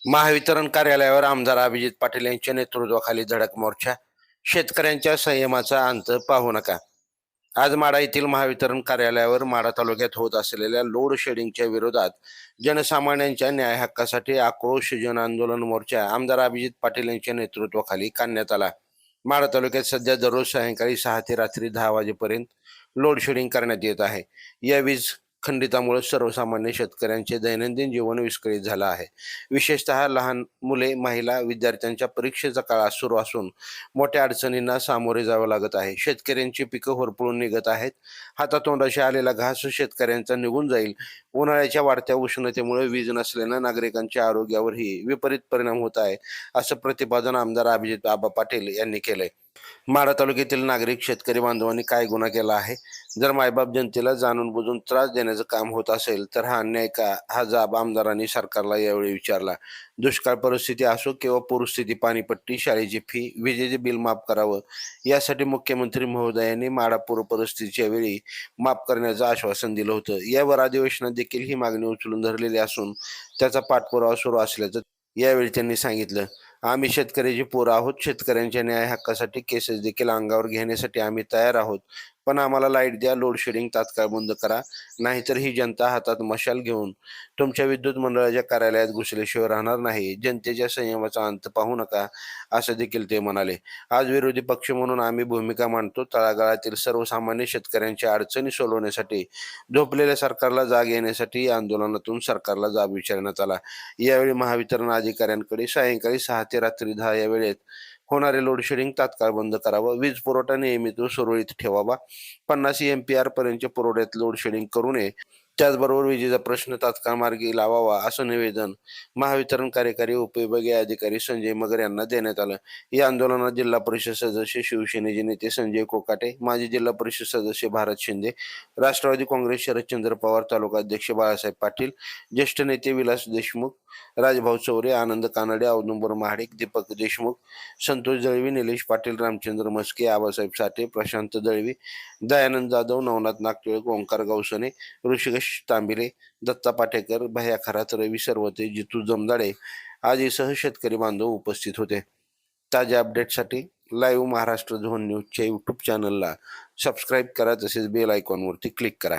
महावितरण कार्यालयावर आमदार अभिजित पाटील यांच्या नेतृत्वाखाली धडक मोर्चा. शेतकऱ्यांच्या संयमाचा अंत पाहू नका. आज माढा येथील महावितरण कार्यालयावर माढा तालुक्यात होत असलेल्या लोड शेडिंगच्या विरोधात जनसामान्यांच्या न्याय हक्कासाठी आक्रोश जन आंदोलन मोर्चा आमदार अभिजित पाटील यांच्या नेतृत्वाखाली काढण्यात आला. माढा तालुक्यात सध्या दररोज सायंकाळी 6 ते रात्री 10 वाजेपर्यंत लोड शेडिंग करण्यात येत आहे. या वीज खंडितामुळे सर्वसामान्य शेतकऱ्यांचे दैनंदिन जीवन विस्कळीत झालं आहे. विशेषतः लहान मुले, महिला, विद्यार्थ्यांच्या परीक्षेचा काळ सुरू असून मोठ्या अडचणींना सामोरे जावं लागत आहे. शेतकऱ्यांची पिकं होरपळून निघत आहेत. हातातोंडाशी आलेला घास शेतकऱ्यांचा निघून जाईल. उन्हाळ्याच्या वाढत्या उष्णतेमुळे वीज नसल्यानं नागरिकांच्या आरोग्यावरही विपरीत परिणाम होत आहे, असं प्रतिपादन आमदार अभिजित आबा पाटील यांनी केलंय. माढा तालुक्यातील नागरिक शेतकरी बांधवांनी काय गुन्हा केला आहे? जर मायबाप जनतेला जाणून बुजून त्रास देण्याचं काम होत असेल तर हा अन्याय का? हा जाब आमदारांनी सरकारला यावेळी विचारला. दुष्काळ परिस्थिती असो किंवा पूरस्थिती, पाणीपट्टी, शाळेची फी, विजेचे बिल माफ करावं यासाठी मुख्यमंत्री महोदयांनी माढा पूर परिस्थितीच्या वेळी माफ करण्याचं आश्वासन दिलं होतं. यावर अधिवेशनात देखील ही मागणी उचलून धरलेली असून त्याचा पाठपुरावा सुरू असल्याचं यावेळी त्यांनी सांगितलं. आम्ही शेतकऱ्याची पोरं आहोत. शेतकऱ्यांच्या न्याय हक्कासाठी केसेस देखील अंगावर घेण्यासाठी आम्ही तयार आहोत. पण आम्हाला लाईट द्या, लोड शेडिंग तात्काळ बंद करा, नाहीतर ही जनता हातात मशाल घेऊन तुमच्या विद्युत मंडळाच्या कार्यालयात घुसल्याशिवाय राहणार नाही. जनतेच्या संयमाचा अंत पाहू नका, असं देखील ते म्हणाले. आज विरोधी पक्ष म्हणून आम्ही भूमिका मांडतो. तळागाळातील सर्वसामान्य शेतकऱ्यांच्या अडचणी सोडवण्यासाठी, झोपलेल्या सरकारला जाग येण्यासाठी या आंदोलनातून सरकारला जाब विचारण्यात आला. यावेळी महावितरण अधिकाऱ्यांकडे सायंकाळी 6 ते रात्री 10 या वेळेत होणारे लोड शेडिंग तात्काळ बंद करावं, वीज पुरवठा नियमित व सुरळीत ठेवावा, 50 MPR पर्यंतच्या पुरवठ्यात लोड शेडिंग करू नये, त्याचबरोबर विजेचा प्रश्न तात्काळ मार्गी लावावा, असं निवेदन महावितरण कार्यकारी उपविभागीय अधिकारी संजय मगर यांना देण्यात आलं. या आंदोलनात जिल्हा परिषद सदस्य, शिवसेनेचे नेते संजय कोकाटे, माजी जिल्हा परिषद सदस्य भारत शिंदे, राष्ट्रवादी काँग्रेस शरदचंद्र पवार, तालुका अध्यक्ष बाळासाहेब पाटील, ज्येष्ठ नेते विलास देशमुख, राजभाऊ चौरे, आनंद कानडे, औदुंबर महाडिक, दीपक देशमुख, संतोष दळवी, निलेश पाटील, रामचंद्र मस्के, आबासाहेब साठे, प्रशांत दळवी, दयानंद जाधव, नवनाथ नागटिळक, ओंकार गवसने, ऋषिकेश तांबिले, दत्ता पाटेकर, भैया खरात, रवी सरवते, जितू जमदाडे आदीसह शेतकरी बांधव उपस्थित होते. ताज्या अपडेटसाठी लाईव्ह महाराष्ट्र झोन न्यूजच्या यूट्यूब चॅनलला सबस्क्राईब करा, तसेच बेल आयकॉनवरती क्लिक करा.